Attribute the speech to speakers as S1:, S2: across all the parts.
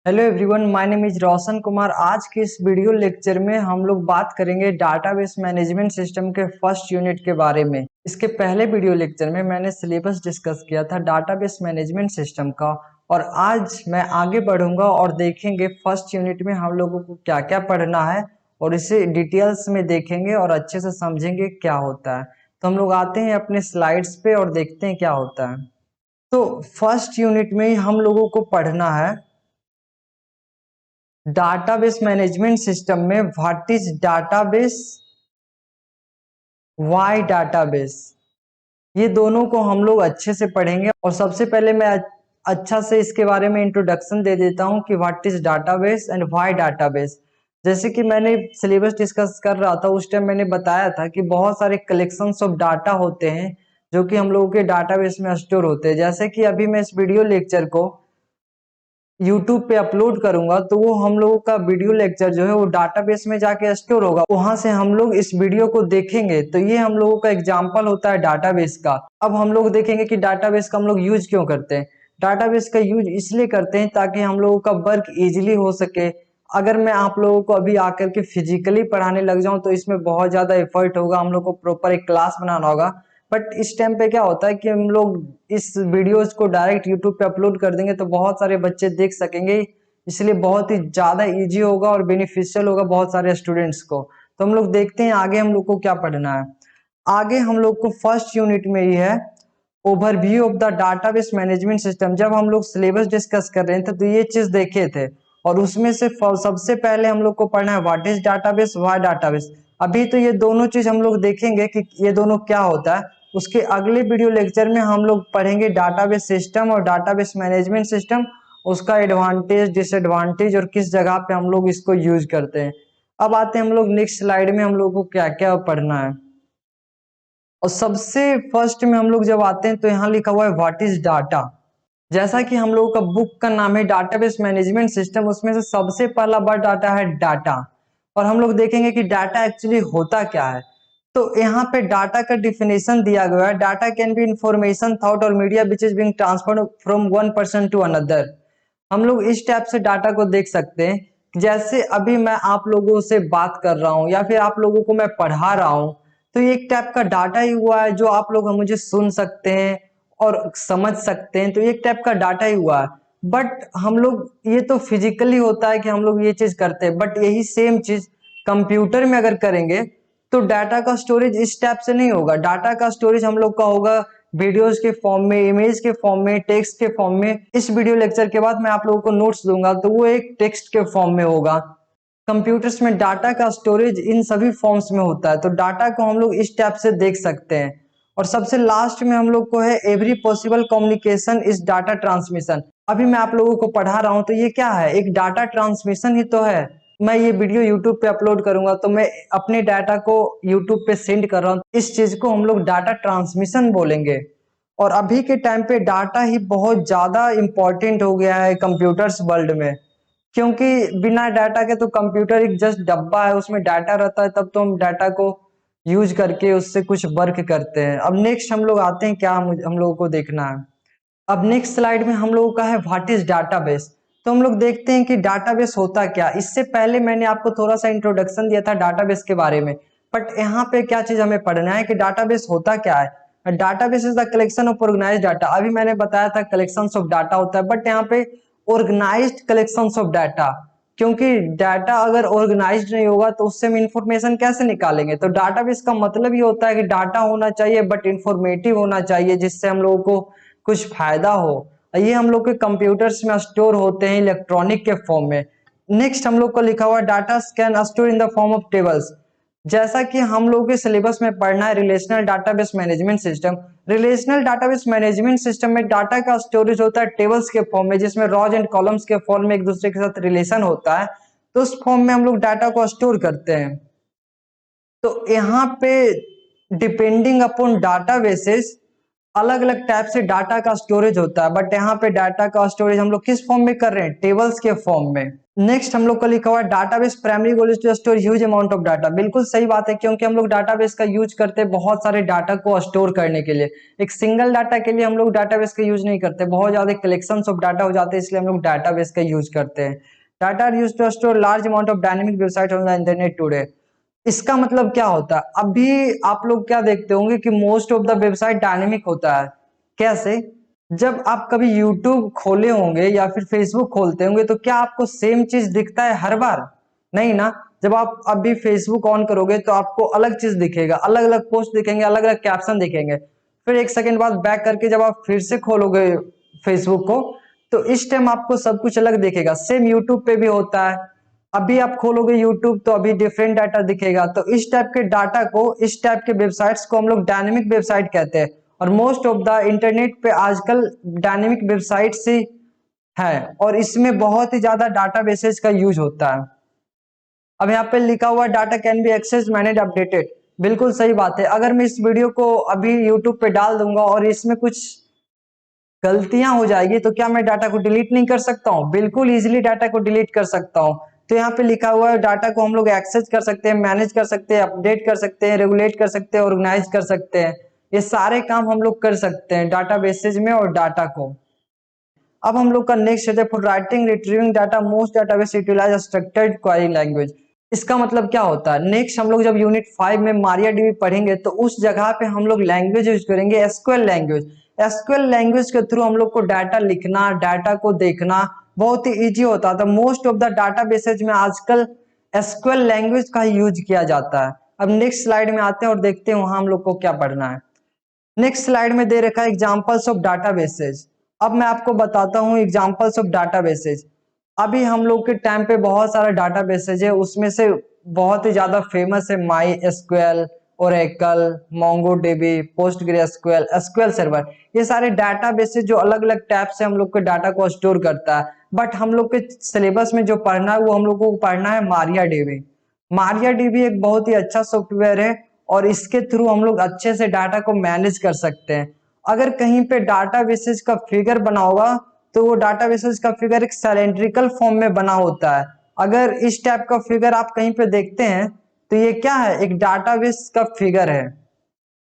S1: Hello everyone, my name is Roshan Kumar. आज के इस वीडियो लेक्चर में हम लोग बात करेंगे डाटाबेस मैनेजमेंट सिस्टम के फर्स्ट यूनिट के बारे में। इसके पहले वीडियो लेक्चर में मैंने सिलेबस डिस्कस किया था डाटाबेस मैनेजमेंट सिस्टम का, और आज मैं आगे बढ़ूंगा और देखेंगे फर्स्ट यूनिट में हम लोगों को क्या क्या पढ़ना है और इसे डिटेल्स में देखेंगे और अच्छे से समझेंगे क्या होता है। तो हम लोग आते हैं अपने स्लाइड्स पे और देखते हैं क्या होता है। तो फर्स्ट यूनिट में ही हम लोगों को पढ़ना है डाटाबेस मैनेजमेंट सिस्टम में what is database, why database. ये दोनों को हम लोग अच्छे से पढ़ेंगे। और सबसे पहले मैं अच्छा से इसके बारे में इंट्रोडक्शन दे देता हूँ कि what is database and why database. जैसे कि मैंने सिलेबस डिस्कस कर रहा था उस टाइम मैंने बताया था कि बहुत सारे कलेक्शंस ऑफ डाटा होते हैं जो कि हम लोगों के डाटाबेस में स्टोर होते हैं। जैसे कि अभी मैं इस वीडियो लेक्चर को यूट्यूब पे अपलोड करूंगा तो वो हम लोगों का वीडियो लेक्चर जो है वो डाटाबेस में जाके स्टोर होगा, वहां से हम लोग इस वीडियो को देखेंगे। तो ये हम लोगों का एग्जांपल होता है डाटाबेस का। अब हम लोग देखेंगे कि डाटाबेस का हम लोग यूज क्यों करते हैं। डाटाबेस का यूज इसलिए करते हैं ताकि हम लोगों का वर्क इजिली हो सके। अगर मैं आप लोगों को अभी आकर के फिजिकली पढ़ाने लग जाऊं तो इसमें बहुत ज्यादा एफर्ट होगा, हम लोग को प्रॉपर एक क्लास बनाना होगा। बट इस टाइम पे क्या होता है कि हम लोग इस वीडियोस को डायरेक्ट यूट्यूब पे अपलोड कर देंगे तो बहुत सारे बच्चे देख सकेंगे, इसलिए बहुत ही ज्यादा इजी होगा और बेनिफिशियल होगा बहुत सारे स्टूडेंट्स को। तो हम लोग देखते हैं आगे हम लोग को क्या पढ़ना है। आगे हम लोग को फर्स्ट यूनिट में ही है overview of the database management system. जब हम लोग सिलेबस डिस्कस कर रहे थे तो ये चीज देखे थे, और उसमें से सबसे पहले हम लोग को पढ़ना है what is database, why database. अभी तो ये दोनों चीज हम लोग देखेंगे कि ये दोनों क्या होता है। उसके अगले वीडियो लेक्चर में हम लोग पढ़ेंगे डाटाबेस सिस्टम और डाटाबेस मैनेजमेंट सिस्टम, उसका एडवांटेज डिसएडवांटेज और किस जगह पे हम लोग इसको यूज करते हैं। अब आते हैं हम लोग नेक्स्ट स्लाइड में हम लोग को क्या क्या पढ़ना है। और सबसे फर्स्ट में हम लोग जब आते हैं तो यहाँ लिखा हुआ है व्हाट इज डाटा। जैसा कि हम लोगों का बुक का नाम है डाटाबेस मैनेजमेंट सिस्टम, उसमें से सबसे पहला वर्ड डाटा है डाटा। और हम लोग देखेंगे कि डाटा एक्चुअली होता क्या है। तो यहाँ पे डाटा का डिफिनेशन दिया गया है, data can be information, thought और media which is being transferred from one person to another. हम लोग इस टाइप से डाटा को देख सकते हैं। जैसे अभी मैं आप लोगों से बात कर रहा हूँ या फिर आप लोगों को मैं पढ़ा रहा हूँ, तो ये एक टाइप का डाटा ही हुआ है जो आप लोग मुझे सुन सकते हैं और समझ सकते हैं। तो ये एक टाइप का डाटा ही हुआ है। बट हम लोग ये तो फिजिकली होता है कि हम लोग ये चीज करते हैं, बट यही सेम चीज कंप्यूटर में अगर करेंगे तो डाटा का स्टोरेज इस टाइप से नहीं होगा। डाटा का स्टोरेज हम लोग का होगा वीडियोस के फॉर्म में, इमेज के फॉर्म में, टेक्स्ट के फॉर्म में। इस वीडियो लेक्चर के बाद मैं आप लोगों को नोट्स दूंगा तो वो एक टेक्स्ट के फॉर्म में होगा। कंप्यूटर्स में डाटा का स्टोरेज इन सभी फॉर्म्स में होता है। तो डाटा को हम लोग इस टाइप से देख सकते हैं। और सबसे लास्ट में हम लोग को है every possible communication is data transmission. अभी मैं आप लोगों को पढ़ा रहा हूं तो ये क्या है, एक डाटा ट्रांसमिशन ही तो है। मैं ये वीडियो यूट्यूब पे अपलोड करूंगा तो मैं अपने डाटा को यूट्यूब पे सेंड कर रहा हूं, इस चीज को हम लोग डाटा ट्रांसमिशन बोलेंगे। और अभी के टाइम पे डाटा ही बहुत ज्यादा इंपॉर्टेंट हो गया है कंप्यूटर्स वर्ल्ड में, क्योंकि बिना डाटा के तो कंप्यूटर एक जस्ट डब्बा है, उसमें डाटा रहता है तब तो हम डाटा को यूज करके उससे कुछ वर्क करते हैं। अब नेक्स्ट हम लोग आते हैं क्या हम लोगों को देखना है। अब नेक्स्ट स्लाइड में हम लोगों का है व्हाट इज डाटाबेस। तो हम लोग देखते हैं कि डाटाबेस होता क्या। इससे पहले मैंने आपको थोड़ा सा इंट्रोडक्शन दिया था डाटाबेस के बारे में, बट यहाँ पे क्या चीज हमें पढ़ना है कि डाटाबेस होता क्या है। Database is the collection of organised data. अभी मैंने बताया था कलेक्शन ऑफ डाटा होता है, बट यहाँ पे ऑर्गेनाइज्ड कलेक्शन ऑफ डाटा, क्योंकि डाटा अगर ऑर्गेनाइज्ड नहीं होगा तो उससे हम इंफॉर्मेशन कैसे निकालेंगे। तो डाटाबेस का मतलब ये होता है कि डाटा होना चाहिए बट इंफॉर्मेटिव होना चाहिए, जिससे हम लोगों को कुछ फायदा हो। ये हम लोग के कंप्यूटर्स में स्टोर होते हैं इलेक्ट्रॉनिक के फॉर्म में। नेक्स्ट हम लोग को लिखा हुआ data can store in the form of tables. जैसा कि हम लोग के सिलेबस में पढ़ना है relational database management system. Relational database management system में डाटा का स्टोरेज होता है टेबल्स के फॉर्म में, जिसमें रॉज एंड कॉलम्स के फॉर्म में एक दूसरे के साथ रिलेशन होता है। तो उस फॉर्म में हम लोग डाटा को स्टोर करते हैं। तो यहाँ पे डिपेंडिंग अपॉन डाटाबेसेस अलग अलग टाइप से डाटा का स्टोरेज होता है, बट यहाँ पे डाटा का स्टोरेज हम लोग किस फॉर्म में कर रहे हैं, टेबल्स के फॉर्म में। नेक्स्ट हम लोग का लिखा हुआ है database primary goal is to store huge amount of data. बिल्कुल सही बात है, क्योंकि हम लोग डाटाबेस का यूज करते हैं बहुत सारे डाटा को स्टोर करने के लिए। एक सिंगल डाटा के लिए हम लोग डाटाबेस का यूज नहीं करते, बहुत ज्यादा कलेक्शन ऑफ डाटा हो जाते हैं, इसलिए हम लोग डाटाबेस का यूज करते हैं। Data are used to store large amount of dynamic website on the internet today. इसका मतलब क्या होता है, अभी आप लोग क्या देखते होंगे कि most of the website dynamic होता है। कैसे? जब आप कभी YouTube खोले होंगे या फिर Facebook खोलते होंगे तो क्या आपको सेम चीज दिखता है हर बार? नहीं ना। जब आप अभी Facebook ऑन करोगे तो आपको अलग चीज दिखेगा, अलग अलग पोस्ट दिखेंगे, अलग अलग कैप्शन दिखेंगे। फिर एक सेकंड बाद बैक करके जब आप फिर से खोलोगे Facebook को तो इस टाइम आपको सब कुछ अलग दिखेगा। सेम YouTube पे भी होता है, अभी आप खोलोगे YouTube तो अभी डिफरेंट डाटा दिखेगा। तो इस टाइप के डाटा को, इस टाइप के वेबसाइट्स को हम लोग डायनेमिक वेबसाइट कहते हैं। और मोस्ट ऑफ द इंटरनेट पे आजकल डायनेमिक वेबसाइट्स ही है और इसमें बहुत ही ज्यादा डाटाबेसेस का यूज होता है। अब यहाँ पे लिखा हुआ data can be access manage updated. बिल्कुल सही बात है, अगर मैं इस वीडियो को अभी यूट्यूब पे डाल दूंगा और इसमें कुछ गलतियां हो जाएगी तो क्या मैं डाटा को डिलीट नहीं कर सकता हूँ? बिल्कुल इजीली डाटा को डिलीट कर सकता हूँ। तो यहाँ पे लिखा हुआ है डाटा को हम लोग एक्सेस कर सकते हैं, मैनेज कर सकते हैं, अपडेट कर सकते हैं, रेगुलेट कर सकते हैं, ऑर्गेनाइज कर सकते हैं। ये सारे काम हम लोग कर सकते हैं डाटाबेसेज में और डाटा को। अब हम लोग का नेक्स्ट है for writing retrieving data most database utilise structured query language. इसका मतलब क्या होता है? नेक्स्ट हम लोग जब यूनिट 5 में मारिया डीबी पढ़ेंगे तो उस जगह पे हम लोग लैंग्वेज यूज करेंगे एसक्यूएल लैंग्वेज। एसक्यूएल लैंग्वेज के थ्रू हम लोग को डाटा लिखना, डाटा को देखना बहुत ही इजी होता था। मोस्ट ऑफ द डाटाबेसेज में आजकल एसक्यूएल लैंग्वेज का यूज किया जाता है। अब नेक्स्ट स्लाइड में आते हैं और देखते हैं वहां हम लोग को क्या पढ़ना है। नेक्स्ट स्लाइड में दे रखा है एग्जांपल्स ऑफ डाटाबेसेज। अब मैं आपको बताता हूँ एग्जांपल्स ऑफ डाटाबेसेज। अभी हम लोग के टाइम पे बहुत सारा डाटाबेसेज है, उसमें से बहुत ही ज्यादा फेमस है MySQL, Oracle, MongoDB, PostgreSQL, SQL server. ये सारे डाटाबेसेज जो अलग अलग टैब से हम लोग के डाटा को स्टोर करता है। बट हम लोग के सिलेबस में जो पढ़ना है वो हम लोग को पढ़ना है मारिया डीबी। मारिया डीबी एक बहुत ही अच्छा सॉफ्टवेयर है और इसके थ्रू हम लोग अच्छे से डाटा को मैनेज कर सकते हैं। अगर कहीं पे डाटाबेसेस का फिगर बना होगा तो वो डाटाबेसेस का फिगर एक सिलेंड्रिकल फॉर्म में बना होता है। अगर इस टाइप का फिगर आप कहीं पे देखते हैं तो ये क्या है, एक डाटाबेस का फिगर है,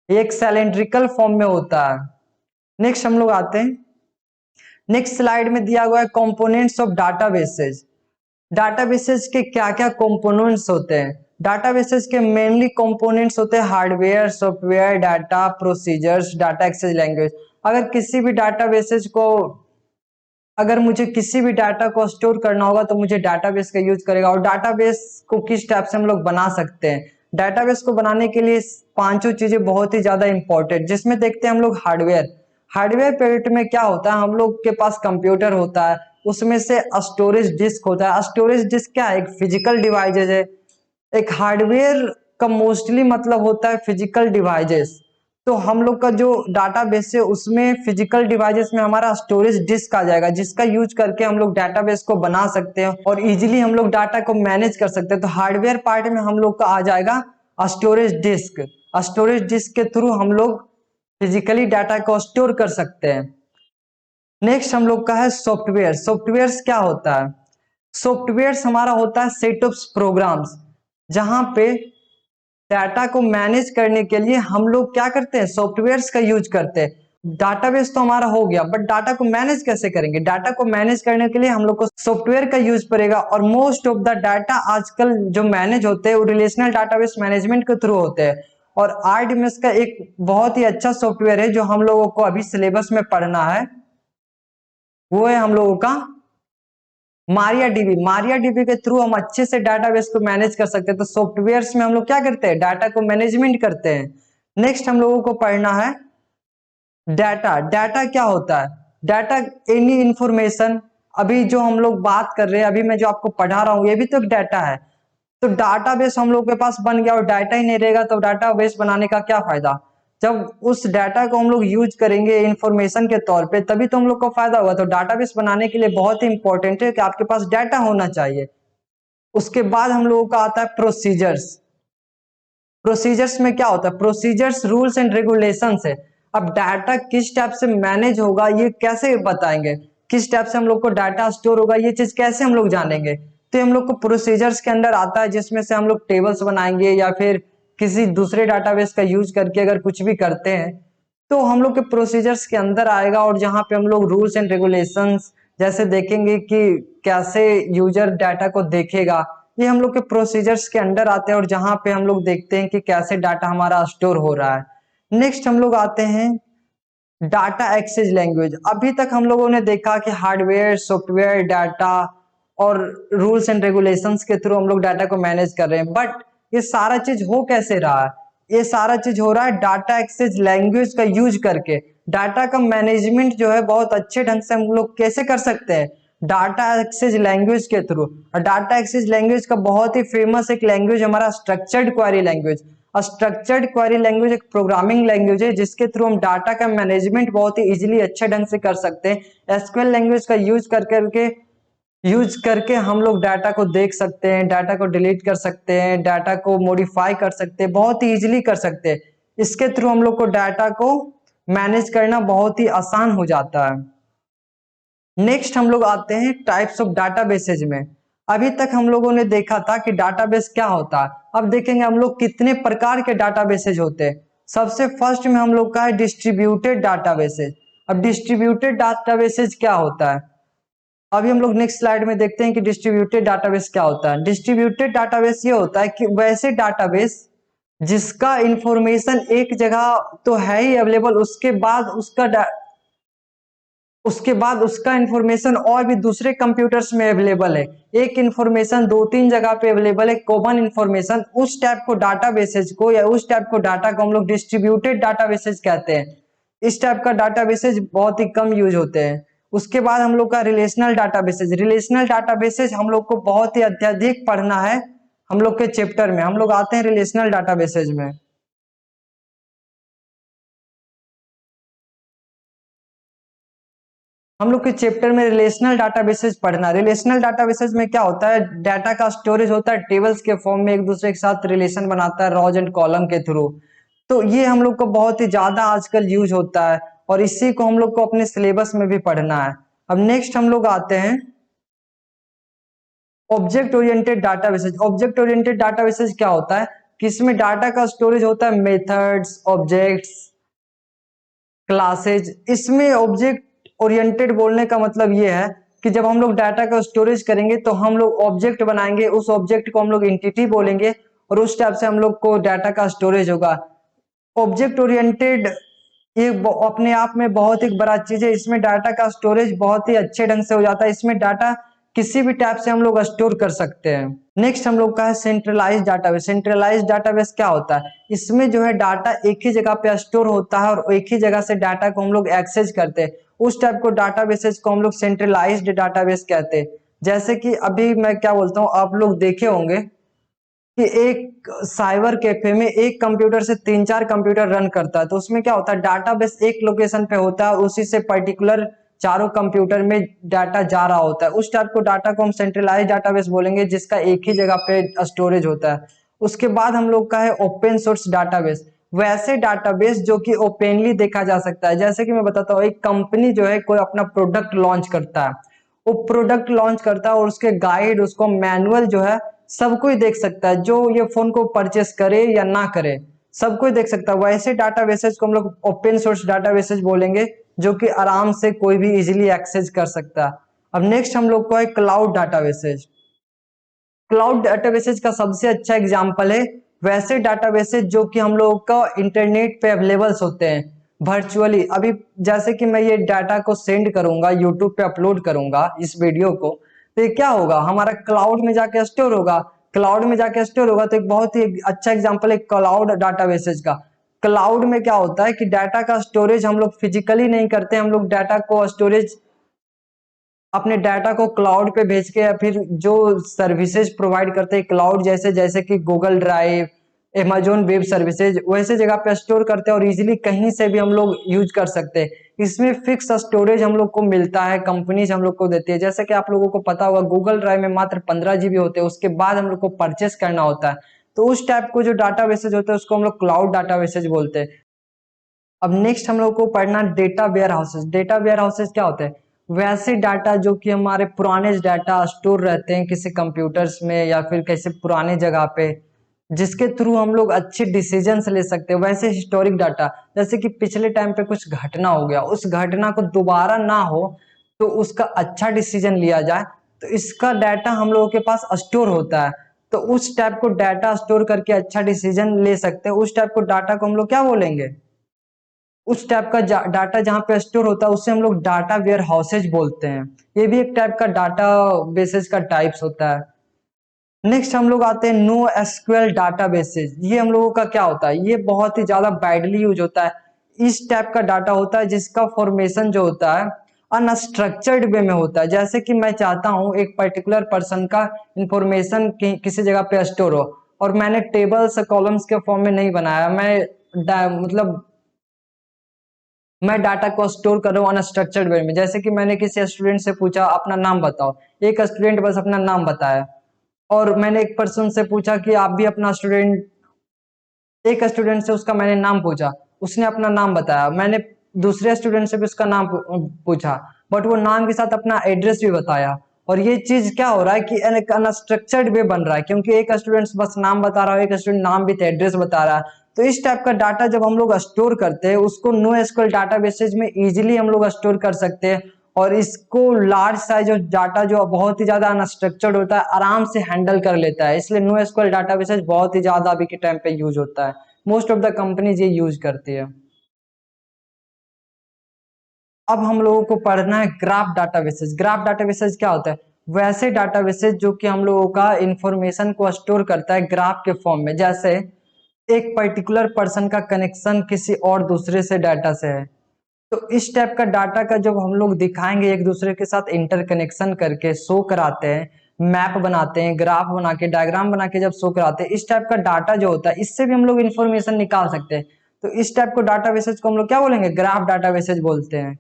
S1: ये एक सिलेंड्रिकल फॉर्म में होता है। नेक्स्ट हम लोग आते हैं, नेक्स्ट स्लाइड में दिया हुआ है कंपोनेंट्स ऑफ डाटाबेसेस। डाटाबेसेस के क्या क्या कंपोनेंट्स होते हैं? डाटाबेसेस के मेनली कंपोनेंट्स होते हैं hardware, software, data, procedures, data access language. अगर किसी भी डाटाबेसेस को, अगर मुझे किसी भी डाटा को स्टोर करना होगा तो मुझे डाटाबेस का यूज करेगा। और डाटाबेस को किस टाइप से हम लोग बना सकते हैं? डाटाबेस को बनाने के लिए पांचों चीजें बहुत ही ज्यादा इंपॉर्टेंट, जिसमें देखते हैं हम लोग हार्डवेयर। हार्डवेयर पेट में क्या होता है, हम लोग के पास कंप्यूटर होता है, उसमें से स्टोरेज डिस्क होता है। स्टोरेज डिस्क क्या है? एक फिजिकल डिवाइसेज है। एक हार्डवेयर का मोस्टली मतलब होता है फिजिकल डिवाइसेस। तो हम लोग का जो डाटाबेस है उसमें फिजिकल डिवाइसेस में हमारा स्टोरेज डिस्क आ जाएगा, जिसका यूज करके हम लोग डाटाबेस को बना सकते हैं और इजीली हम लोग डाटा को मैनेज कर सकते हैं। तो हार्डवेयर पार्ट में हम लोग का आ जाएगा स्टोरेज डिस्क। स्टोरेज डिस्क के थ्रू हम लोग फिजिकली डाटा को स्टोर कर सकते हैं। नेक्स्ट हम लोग का है सॉफ्टवेयर। सॉफ्टवेयर क्या होता है? सॉफ्टवेयर हमारा होता है सेट ऑफ प्रोग्राम्स, जहां पे डाटा को मैनेज करने के लिए हम लोग क्या करते हैं, सॉफ्टवेयर्स का यूज करते हैं। डाटाबेस तो हमारा हो गया, बट डाटा को मैनेज कैसे करेंगे? डाटा को मैनेज करने के लिए हम लोग को सॉफ्टवेयर का यूज पड़ेगा। और मोस्ट ऑफ द डाटा आजकल जो मैनेज होते हैं वो रिलेशनल डाटाबेस मैनेजमेंट के थ्रू होते हैं। और आरडीएमएस का एक बहुत ही अच्छा सॉफ्टवेयर है जो हम लोगों को अभी सिलेबस में पढ़ना है, वो है हम लोगों का मारिया डीबी। मारिया डीबी के थ्रू हम अच्छे से डाटाबेस को मैनेज कर सकते हैं। तो सॉफ्टवेयर्स में हम लोग क्या करते हैं, डाटा को मैनेजमेंट करते हैं। नेक्स्ट हम लोगों को पढ़ना है डाटा। डाटा क्या होता है? Data any information. अभी जो हम लोग बात कर रहे हैं, अभी मैं जो आपको पढ़ा रहा हूँ, ये भी तो एक डाटा है। तो डाटाबेस हम लोग के पास बन गया और डाटा ही नहीं रहेगा तो डाटाबेस बनाने का क्या फायदा? जब उस डाटा को हम लोग यूज करेंगे इंफॉर्मेशन के तौर पे तभी तो हम लोग को फायदा होगा। तो डाटाबेस बनाने के लिए बहुत ही इंपॉर्टेंट है कि आपके पास डाटा होना चाहिए। उसके बाद हम लोगों का आता है प्रोसीजर्स। प्रोसीजर्स में क्या होता है? प्रोसीजर्स रूल्स एंड रेगुलेशंस है। अब डाटा किस टाइप से मैनेज होगा ये कैसे बताएंगे, किस टाइप से हम लोग को डाटा स्टोर होगा ये चीज कैसे हम लोग जानेंगे। तो हम लोग को प्रोसीजर्स के अंदर आता है, जिसमें से हम लोग टेबल्स बनाएंगे या फिर किसी दूसरे डाटाबेस का यूज करके अगर कुछ भी करते हैं तो हम लोग के प्रोसीजर्स के अंदर आएगा। और जहां पे हम लोग रूल्स एंड रेगुलेशंस जैसे देखेंगे कि कैसे यूजर डाटा को देखेगा, ये हम लोग के प्रोसीजर्स के अंडर आते हैं और जहां पे हम लोग देखते हैं कि कैसे डाटा हमारा स्टोर हो रहा है। नेक्स्ट हम लोग आते हैं डाटा एक्सेस लैंग्वेज। अभी तक हम लोगों ने देखा कि हार्डवेयर, सॉफ्टवेयर, डाटा और रूल्स एंड रेगुलेशंस के थ्रू हम लोग डाटा को मैनेज कर रहे हैं, बट ये सारा चीज हो कैसे रहा है, ये सारा चीज हो रहा है डाटा एक्सेस लैंग्वेज का यूज करके। डाटा का मैनेजमेंट जो है बहुत अच्छे ढंग से हम लोग कैसे कर सकते हैं, डाटा एक्सेस लैंग्वेज के थ्रू। और डाटा एक्सेस लैंग्वेज का बहुत ही फेमस एक लैंग्वेज हमारा structured query language. Structured query language एक प्रोग्रामिंग लैंग्वेज है जिसके थ्रू हम डाटा का मैनेजमेंट बहुत ही इजीली अच्छे ढंग से कर सकते हैं। एसक्यूएल लैंग्वेज का यूज करके हम लोग डाटा को देख सकते हैं, डाटा को डिलीट कर सकते हैं, डाटा को मॉडिफाई कर सकते हैं, बहुत ही इजीली कर सकते हैं। इसके थ्रू हम लोग को डाटा को मैनेज करना बहुत ही आसान हो जाता है। नेक्स्ट हम लोग आते हैं टाइप्स ऑफ डाटाबेसेज में। अभी तक हम लोगों ने देखा था कि डाटाबेस क्या होता है, अब देखेंगे हम लोग कितने प्रकार के डाटाबेसेज होते हैं। सबसे फर्स्ट में हम लोग का है डिस्ट्रीब्यूटेड डाटाबेसेज। अब डिस्ट्रीब्यूटेड डाटाबेसेज क्या होता है, अभी हम लोग नेक्स्ट स्लाइड में देखते हैं कि डिस्ट्रीब्यूटेड डाटाबेस क्या होता है। डिस्ट्रीब्यूटेड डाटाबेस ये होता है कि वैसे डाटाबेस जिसका इंफॉर्मेशन एक जगह तो है ही अवेलेबल, उसके बाद उसका इंफॉर्मेशन और भी दूसरे कंप्यूटर्स में अवेलेबल है। एक इंफॉर्मेशन दो तीन जगह पे अवेलेबल है, कॉमन इंफॉर्मेशन। उस टाइप को डाटाबेसेज को या उस टाइप को डाटा को हम लोग डिस्ट्रीब्यूटेड डाटाबेसेज कहते हैं। इस टाइप का डाटाबेसेज बहुत ही कम यूज होते हैं। उसके बाद हम लोग का रिलेशनल डाटाबेसेज। रिलेशनल डाटाबेसेज हम लोग को बहुत ही अत्यधिक पढ़ना है। हम लोग के चैप्टर में हम लोग आते हैं रिलेशनल डाटाबेसेज में। हम लोग के चैप्टर में रिलेशनल डाटाबेसेस पढ़ना। रिलेशनल डाटाबेसेस में क्या होता है, डाटा का स्टोरेज होता है टेबल्स के फॉर्म में, एक दूसरे के साथ रिलेशन बनाता है रॉज एंड कॉलम के थ्रू। तो ये हम लोग को बहुत ही ज्यादा आजकल यूज होता है और इसी को हम लोग को अपने सिलेबस में भी पढ़ना है। अब नेक्स्ट हम लोग आते हैं object oriented databases. Object oriented databases क्या होता है कि इसमें डाटा का स्टोरेज होता है मेथड्स, ऑब्जेक्ट्स, क्लासेज। इसमें ऑब्जेक्ट ओरिएंटेड बोलने का मतलब ये है कि जब हम लोग डाटा का स्टोरेज करेंगे तो हम लोग ऑब्जेक्ट बनाएंगे, उस ऑब्जेक्ट को हम लोग एंटिटी बोलेंगे और उस टाइप से हम लोग को डाटा का स्टोरेज होगा। ऑब्जेक्ट ओरिएंटेड ये अपने आप में बहुत एक बड़ा चीज है। इसमें डाटा का स्टोरेज बहुत ही अच्छे ढंग से हो जाता है। इसमें डाटा किसी भी टाइप से हम लोग स्टोर कर सकते हैं। नेक्स्ट हम लोग का है सेंट्रलाइज डाटाबेस। सेंट्रलाइज डाटाबेस क्या होता है, इसमें जो है डाटा एक ही जगह पे स्टोर होता है और एक ही जगह से डाटा को हम लोग एक्सेस करते हैं। उस टाइप को डाटाबेसेस को हम लोग सेंट्रलाइज्ड डाटाबेस कहते हैं। जैसे कि अभी मैं क्या बोलता हूँ, आप लोग देखे होंगे कि एक साइबर कैफे में एक कंप्यूटर से तीन चार कंप्यूटर रन करता है, तो उसमें क्या होता है डाटाबेस एक लोकेशन पे होता है, उसी से पर्टिकुलर चारों कंप्यूटर में डाटा जा रहा होता है। उस टाइप को डाटा को हम सेंट्रलाइज डाटाबेस बोलेंगे जिसका एक ही जगह पे स्टोरेज होता है। उसके बाद हम लोग का है ओपन सोर्स डाटाबेस। वैसे डाटाबेस जो कि ओपनली देखा जा सकता है। जैसे कि मैं बताता हूँ, एक कंपनी जो है कोई अपना प्रोडक्ट लॉन्च करता है, वो प्रोडक्ट लॉन्च करता है और उसके गाइड, उसको मैनुअल जो है सब कोई देख सकता है, जो ये फोन को परचेस करे या ना करे सब कोई देख सकता है। वैसे डाटाबेसेस को हम लोग ओपन सोर्स डाटाबेसेस बोलेंगे जो कि आराम से कोई भी इजीली एक्सेस कर सकता है। अब नेक्स्ट हम लोग को है क्लाउड डाटाबेसेस। क्लाउड डाटाबेसेस का सबसे अच्छा एग्जांपल है वैसे डाटाबेसेस जो कि हम लोगों का इंटरनेट पे अवेलेबल होते हैं वर्चुअली। अभी जैसे कि मैं ये डाटा को सेंड करूंगा, यूट्यूब पे अपलोड करूंगा इस वीडियो को, तो ये क्या होगा, हमारा क्लाउड में जाके स्टोर होगा। क्लाउड में जाके स्टोर होगा तो एक बहुत ही अच्छा एग्जांपल है क्लाउड डाटाबेसेस का। क्लाउड में क्या होता है कि डाटा का स्टोरेज हम लोग फिजिकली नहीं करते, हम लोग डाटा को स्टोरेज अपने डाटा को क्लाउड पे भेज के या फिर जो सर्विसेज प्रोवाइड करते हैं क्लाउड जैसे जैसे कि Google drive, Amazon web services, वैसे जगह पे स्टोर करते हैं और इजीली कहीं से भी हम लोग यूज कर सकते हैं। इसमें फिक्स स्टोरेज हम लोग को मिलता है, कंपनीज हम लोग को देती है। जैसे कि आप लोगों को पता होगा गूगल ड्राइव में मात्र 15 GB होते हैं, उसके बाद हम लोग को परचेस करना होता है। तो उस टाइप को जो डाटा बेसेज होते हैं उसको हम लोग क्लाउड डाटा बेसेज बोलते हैं। अब नेक्स्ट हम लोग को पढ़ना data warehouses. Data warehouses क्या होते हैं? वैसे डाटा जो कि हमारे पुराने डाटा स्टोर रहते हैं किसी कंप्यूटर्स में या फिर किसी पुराने जगह पे, जिसके थ्रू हम लोग अच्छे डिसीजंस ले सकते हैं। वैसे हिस्टोरिक डाटा, जैसे कि पिछले टाइम पे कुछ घटना हो गया, उस घटना को दोबारा ना हो तो उसका अच्छा डिसीजन लिया जाए, तो इसका डाटा हम लोगों के पास स्टोर होता है। तो उस टाइप को डाटा स्टोर करके अच्छा डिसीजन ले सकते हैं। उस टाइप को डाटा को हम लोग क्या बोलेंगे? उस टाइप का डाटा जहां पे स्टोर होता है उसे हम लोग डाटा वेयर हाउसेज बोलते हैं। ये भी एक टाइप का डाटा बेसेस का टाइप्स होता है। नेक्स्ट हम लोग आते हैं नो एसक्यूएल डाटाबेसेस। ये हम लोगों का क्या होता है? ये बहुत ही ज्यादा वाइडली यूज होता है। इस टाइप का डाटा होता है जिसका फॉर्मेशन जो होता है अनस्ट्रक्चर्ड वे में होता है। जैसे कि मैं चाहता हूं एक पर्टिकुलर पर्सन का इंफॉर्मेशन किसी जगह पे स्टोर हो, और मैंने टेबल्स कॉलम्स के फॉर्म में नहीं बनाया, मतलब मैं डाटा को स्टोर कर रहा हूँ अनस्ट्रक्चर्ड वे में। जैसे कि मैंने किसी स्टूडेंट से पूछा अपना नाम बताओ, एक स्टूडेंट बस अपना नाम बताया, और मैंने एक पर्सन से पूछा कि आप भी अपना स्टूडेंट, एक स्टूडेंट से उसका मैंने नाम पूछा, उसने अपना नाम बताया, मैंने दूसरे स्टूडेंट से भी उसका नाम पूछा, बट वो नाम के साथ अपना एड्रेस भी बताया। और ये चीज क्या हो रहा है कि एक अनस्ट्रक्चर्ड वे बन रहा है, क्योंकि एक स्टूडेंट बस नाम बता रहा है, एक स्टूडेंट नाम भी एड्रेस बता रहा है। तो इस टाइप का डाटा जब हम लोग स्टोर करते हैं उसको नो एसक्यूएल डाटाबेसेज में इजीली हम लोग स्टोर कर सकते हैं, और इसको लार्ज साइज ऑफ डाटा जो बहुत ही ज्यादा अनस्ट्रक्चर्ड होता है आराम से हैंडल कर लेता है। इसलिए नो एसक्यूएल डाटाबेसेज बहुत ही ज्यादा अभी के टाइम पे यूज होता है। मोस्ट ऑफ द कंपनीज ये यूज करती है। अब हम लोगों को पढ़ना है ग्राफ डाटाबेसेस। ग्राफ डाटाबेसेस क्या होता है? वैसे डाटाबेसेस जो कि हम लोगों का इंफॉर्मेशन को स्टोर करता है ग्राफ के फॉर्म में। जैसे एक पर्टिकुलर पर्सन का कनेक्शन किसी और दूसरे से डाटा से है, तो इस टाइप का डाटा का जब हम लोग दिखाएंगे एक दूसरे के साथ इंटरकनेक्शन करके शो कराते हैं, मैप बनाते हैं, ग्राफ बना के डायग्राम बना के जब शो कराते हैं, इस टाइप का डाटा जो होता है इससे भी हम लोग इंफॉर्मेशन निकाल सकते हैं। तो इस टाइप को डाटाबेसेज को हम लोग क्या बोलेंगे? ग्राफ डाटाबेसेज बोलते हैं।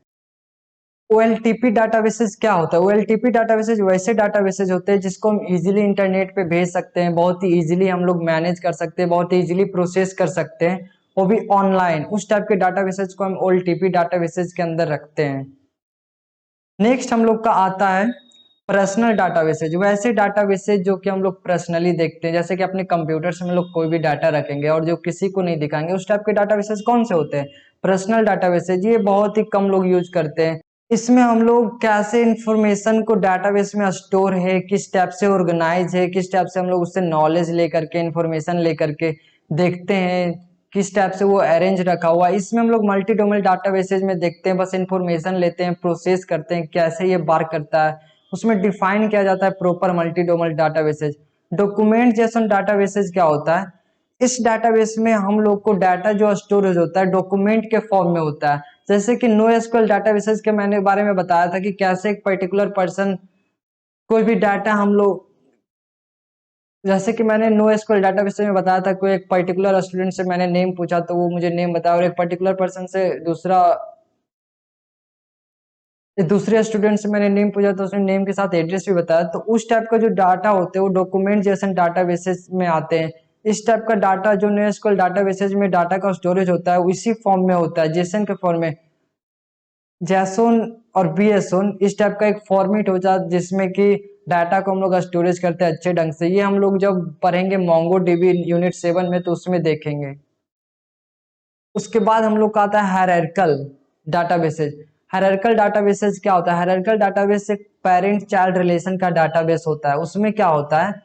S1: OLTP डाटाबेसेस क्या होता है? OLTP डाटाबेसेस वैसे डाटाबेसेस होते हैं जिसको हम इजीली इंटरनेट पे भेज सकते हैं, बहुत ही इजीली हम लोग मैनेज कर सकते हैं, बहुत ही इजीली प्रोसेस कर सकते हैं, वो भी ऑनलाइन। उस टाइप के डाटाबेसेस को हम OLTP डाटाबेसेस के अंदर रखते हैं। नेक्स्ट हम लोग का आता है पर्सनल डाटाबेसेज। वैसे डाटाबेसेज जो कि हम लोग पर्सनली देखते हैं, जैसे कि अपने कंप्यूटर से हम लोग कोई भी डाटा रखेंगे और जो किसी को नहीं दिखाएंगे, उस टाइप के डाटाबेसेज कौन से होते हैं? पर्सनल डाटाबेसेज। ये बहुत ही कम लोग यूज करते हैं। इसमें हम लोग कैसे इंफॉर्मेशन को डाटाबेस में स्टोर है, किस टाइप से ऑर्गेनाइज है, किस टाइप से हम लोग उससे नॉलेज लेकर के इंफॉर्मेशन लेकर के देखते हैं, किस टाइप से वो अरेंज रखा हुआ है, इसमें हम लोग मल्टी डोमेन डाटाबेसेज में देखते हैं। बस इंफॉर्मेशन लेते हैं, प्रोसेस करते हैं, कैसे ये वर्क करता है, उसमें डिफाइन किया जाता है proper multi domain databases. Document JSON databases क्या होता है? इस डाटाबेस में हम लोग को डाटा जो स्टोरेज होता है डॉक्यूमेंट के फॉर्म में होता है। जैसे कि नो एसक्यूएल डाटाबेसेस के मैंने बारे में बताया था कि कैसे एक पर्टिकुलर पर्सन कोई भी डाटा हम लोग, जैसे कि मैंने नो एसक्यूएल डाटाबेस में बताया था कोई एक पर्टिकुलर स्टूडेंट से मैंने नेम पूछा तो वो मुझे नेम बताया, और एक पर्टिकुलर पर्सन से दूसरे स्टूडेंट से मैंने नेम पूछा तो उसने नेम के साथ एड्रेस भी बताया। तो उस टाइप का जो डाटा होते हैं वो डॉक्यूमेंट जैसे डाटाबेसेस में आते हैं। इस टाइप का डाटा जो नो एसक्यूएल डाटाबेसेस में डाटा का स्टोरेज होता है उसी फॉर्म में होता है, जेसन के फॉर्म में। जैसोन और बीएसओन इस टाइप का एक फॉर्मेट होता है जिसमें कि डाटा को हम लोग स्टोरेज करते हैं अच्छे ढंग से। ये हम लोग जब पढ़ेंगे मोंगो डीबी यूनिट 7 में तो उसमें देखेंगे। उसके बाद हम लोग का आता है हायरार्किकल डाटाबेसेस। हायरार्किकल डाटाबेसेस क्या होता है? हायरार्किकल डाटाबेस एक पेरेंट चाइल्ड रिलेशन का डाटाबेस होता है। उसमें क्या होता है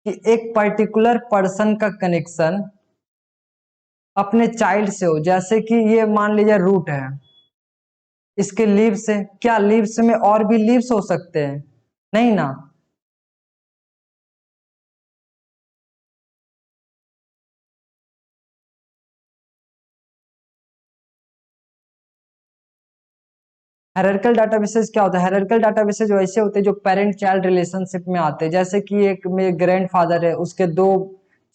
S1: कि एक पर्टिकुलर पर्सन का कनेक्शन अपने चाइल्ड से हो, जैसे कि ये मान लीजिए रूट है, इसके लीव्स है, क्या लीव्स में और भी लीव्स हो सकते हैं? नहीं ना। हायरार्किकल डाटाबेसेस क्या होता है? हायरार्किकल डाटाबेसेस वैसे होते हैं जो पेरेंट चाइल्ड रिलेशनशिप में आते हैं। जैसे कि एक मेरे ग्रैंडफादर है, उसके दो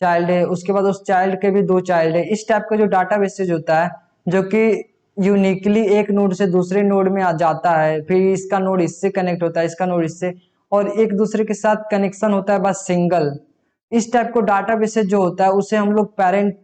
S1: चाइल्ड है, उसके बाद उस चाइल्ड के भी दो चाइल्ड है। इस टाइप का जो डाटाबेसेस होता है जो कि यूनिकली एक नोड से दूसरे नोड में आ जाता है, फिर इसका नोड इससे कनेक्ट होता है, इसका नोड इससे, और एक दूसरे के साथ कनेक्शन होता है बस सिंगल। इस टाइप को डाटाबेसेस जो होता है उसे हम लोग पेरेंट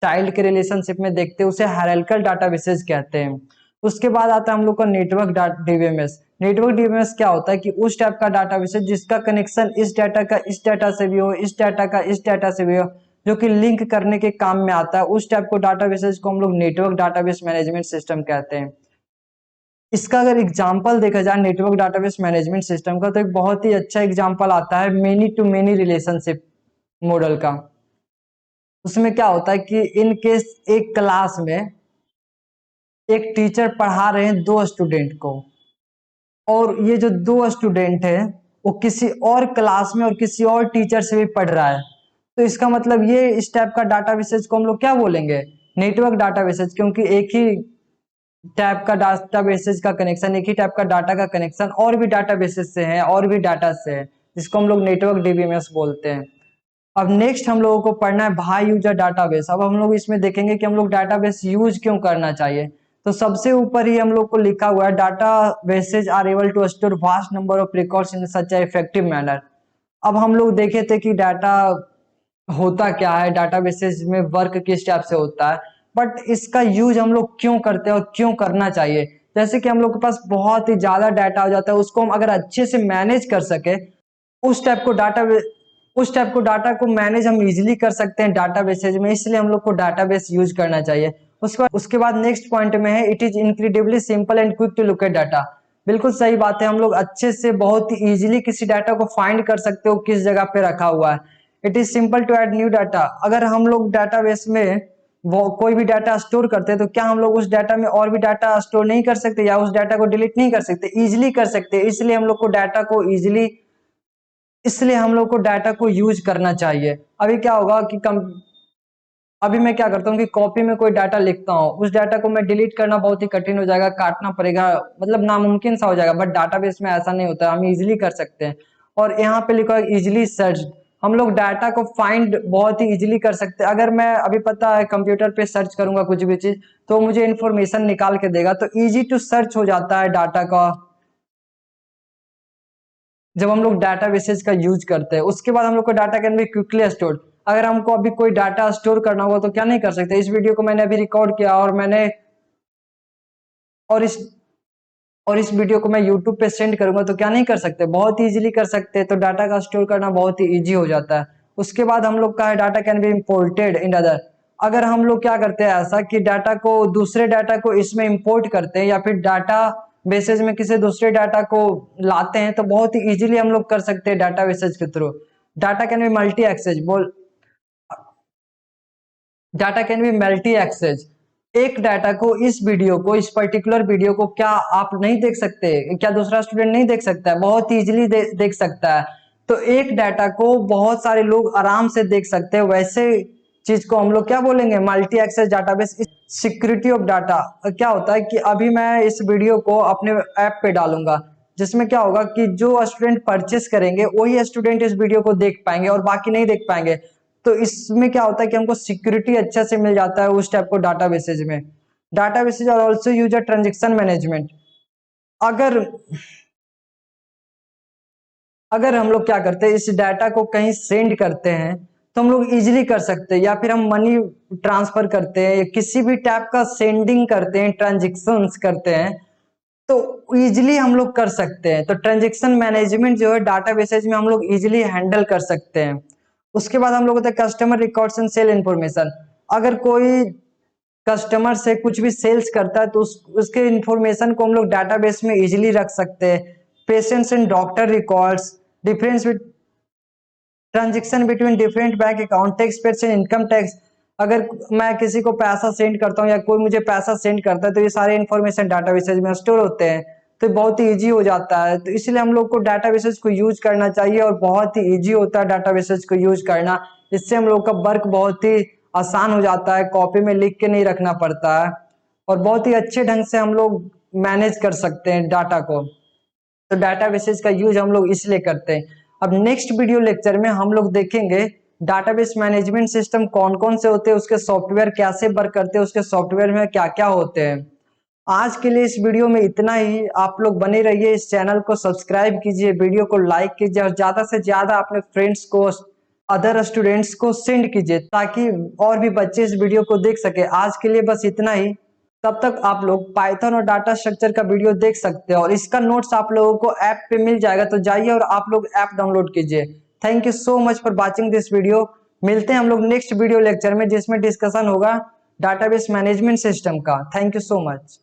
S1: चाइल्ड के रिलेशनशिप में देखते हैं, उसे हायरार्किकल डाटाबेसेस कहते हैं। उसके बाद आता है हम लोग का नेटवर्क डीबीएमएस। नेटवर्क डीबीएमएस क्या होता है कि उस टाइप का डाटाबेस है जिसका कनेक्शन इस डाटा का इस डाटा से भी हो, इस डाटा का इस डाटा से भी हो, जो कि लिंक करने के काम में आता है। उस टाइप को डाटाबेसेस को हम लोग नेटवर्क डाटाबेस मैनेजमेंट सिस्टम कहते हैं। इसका अगर एग्जांपल देखा जाए नेटवर्क डाटाबेस मैनेजमेंट सिस्टम का, तो एक बहुत ही अच्छा एग्जांपल आता है many to many relationship model का। उसमें क्या होता है कि इन केस एक क्लास में एक टीचर पढ़ा रहे हैं दो स्टूडेंट को, और ये जो दो स्टूडेंट है वो किसी और क्लास में और किसी और टीचर से भी पढ़ रहा है। तो इसका मतलब ये इस टाइप का डाटाबेसेस को हम लोग क्या बोलेंगे, नेटवर्क डाटाबेसेस, क्योंकि एक ही टाइप का डाटाबेसेस का कनेक्शन, एक ही टाइप का डाटा का कनेक्शन और भी डाटाबेसेस से है और भी डाटा से है, जिसको हम लोग नेटवर्क डीबीएमएस बोलते हैं। अब नेक्स्ट हम लोगों को पढ़ना है भाई यूजर डाटाबेस। अब हम लोग इसमें देखेंगे कि हम लोग डाटाबेस यूज क्यों करना चाहिए। तो सबसे ऊपर ही हम लोग को लिखा हुआ है databases are able to store vast number of records in such effective manner. अब हम लोग देखे थे कि डाटा होता क्या है, डाटाबेसेस में वर्क किस टाइप से होता है, बट इसका यूज हम लोग क्यों करते हैं और क्यों करना चाहिए। जैसे कि हम लोग के पास बहुत ही ज्यादा डाटा हो जाता है, उसको हम अगर अच्छे से मैनेज कर सके, उस टाइप को डाटा उस टाइप को डाटा को मैनेज हम इजीली कर सकते हैं डाटाबेसेज में, इसलिए हम लोग को डाटाबेस यूज करना चाहिए। उसके बाद नेक्स्ट पॉइंट में है it is incredibly simple and quick to locate data. बिल्कुल सही बात है, हम लोग अच्छे से बहुत ही इजीली किसी डाटा को फाइंड कर सकते हो किस जगह पे रखा हुआ है। It is simple to add new data. अगर हम लोग डाटाबेस में वो कोई भी डाटा स्टोर करते हैं, तो क्या हम लोग उस डाटा में और भी डाटा स्टोर नहीं कर सकते या उस डाटा को डिलीट नहीं कर सकते? इजीली कर सकते हैं। इसलिए हम लोग को डाटा को इजीली इसलिए हम लोग को डाटा को यूज करना चाहिए। अभी क्या होगा कि अभी मैं क्या करता हूँ कि कॉपी में कोई डाटा लिखता हूँ, उस डाटा को मैं डिलीट करना बहुत ही कठिन हो जाएगा, काटना पड़ेगा, मतलब नामुमकिन सा हो जाएगा। बट डाटाबेस में ऐसा नहीं होता है, हम इजीली कर सकते हैं। और यहाँ पे लिखा है इजीली सर्च। हम लोग डाटा को फाइंड बहुत ही इजीली कर सकते हैं। अगर मैं अभी पता है कंप्यूटर पे सर्च करूंगा कुछ भी चीज, तो मुझे इन्फॉर्मेशन निकाल के देगा, तो इजी टू सर्च हो जाता है डाटा का जब हम लोग डाटाबेसेस का यूज करते हैं। उसके बाद हम लोग को data can B quickly stored. अगर हमको अभी कोई डाटा स्टोर करना होगा तो क्या नहीं कर सकते, इस वीडियो को मैंने अभी रिकॉर्ड किया और मैंने और इस और इस वीडियो को मैं यूट्यूब पे सेंड करूंगा, तो क्या नहीं कर सकते, बहुत इजीली कर सकते हैं। तो डाटा का स्टोर करना बहुत ही इजी हो जाता है। उसके बाद हम लोग का है data can be imported in other. अगर हम लोग क्या करते हैं ऐसा कि डाटा को दूसरे डाटा को इसमें इंपोर्ट करते हैं या फिर डाटा बेसेस में किसी दूसरे डाटा को लाते हैं, तो बहुत ही इजीली हम लोग कर सकते हैं डाटा बेसेस के through. Data can be multi access बोल data can be multi access. एक डाटा को इस पर्टिकुलर वीडियो को क्या आप नहीं देख सकते, क्या दूसरा स्टूडेंट नहीं देख सकता है? बहुत इजीली देख सकता है। तो एक डाटा को बहुत सारे लोग आराम से देख सकते हैं, वैसे चीज को हम लोग क्या बोलेंगे, multi access database. Security of data क्या होता है कि अभी मैं इस वीडियो को अपने ऐप पे डालूंगा, जिसमें क्या होगा कि जो स्टूडेंट परचेस करेंगे वही स्टूडेंट इस वीडियो को देख पाएंगे और बाकी नहीं देख पाएंगे। तो इसमें क्या होता है कि हमको सिक्योरिटी अच्छा से मिल जाता है उस टाइप को डाटाबेसेज में। Databases are also use transaction management. अगर अगर हम लोग क्या करते हैं, इस डाटा को कहीं सेंड करते हैं, तो हम लोग इजीली कर सकते हैं, या फिर हम मनी ट्रांसफर करते हैं या किसी भी टाइप का सेंडिंग करते हैं, ट्रांजेक्शन्स करते हैं, तो इजीली हम लोग कर सकते हैं। तो ट्रांजेक्शन मैनेजमेंट जो है डाटाबेसेज में हम लोग इजीली हैंडल कर सकते हैं। उसके बाद हम लोग होता है customer records and sale information. अगर कोई कस्टमर से कुछ भी सेल्स करता है, तो उसके इंफॉर्मेशन को हम लोग डाटाबेस में इजीली रख सकते हैं। Patients and doctor records, difference transaction between different bank account, tax paid and income tax. अगर मैं किसी को पैसा सेंड करता हूँ या कोई मुझे पैसा सेंड करता है, तो ये सारे इन्फॉर्मेशन डाटाबेसेज में स्टोर होते हैं, तो बहुत ही इजी हो जाता है। तो इसलिए हम लोग को डाटाबेसेज को यूज करना चाहिए और बहुत ही इजी होता है डाटाबेसेज को यूज करना। इससे हम लोग का वर्क बहुत ही आसान हो जाता है, कॉपी में लिख के नहीं रखना पड़ता है, और बहुत ही अच्छे ढंग से हम लोग मैनेज कर सकते हैं डाटा को। तो डाटाबेसेस का यूज हम लोग इसलिए करते हैं। अब नेक्स्ट वीडियो लेक्चर में हम लोग देखेंगे डाटाबेस मैनेजमेंट सिस्टम कौन कौन से होते हैं, उसके सॉफ्टवेयर कैसे वर्क करते हैं, उसके सॉफ्टवेयर में क्या क्या होते हैं। आज के लिए इस वीडियो में इतना ही। आप लोग बने रहिए, इस चैनल को सब्सक्राइब कीजिए, वीडियो को लाइक कीजिए और ज्यादा से ज्यादा अपने फ्रेंड्स को अदर स्टूडेंट्स को सेंड कीजिए ताकि और भी बच्चे इस वीडियो को देख सके। आज के लिए बस इतना ही। तब तक आप लोग पाइथन और डाटा स्ट्रक्चर का वीडियो देख सकते हैं और इसका नोट्स आप लोगों को ऐप पे मिल जाएगा, तो जाइए और आप लोग ऐप डाउनलोड कीजिए। Thank you so much for watching this video. मिलते हैं हम लोग नेक्स्ट वीडियो लेक्चर में जिसमें डिस्कशन होगा डाटाबेस मैनेजमेंट सिस्टम का। Thank you so much.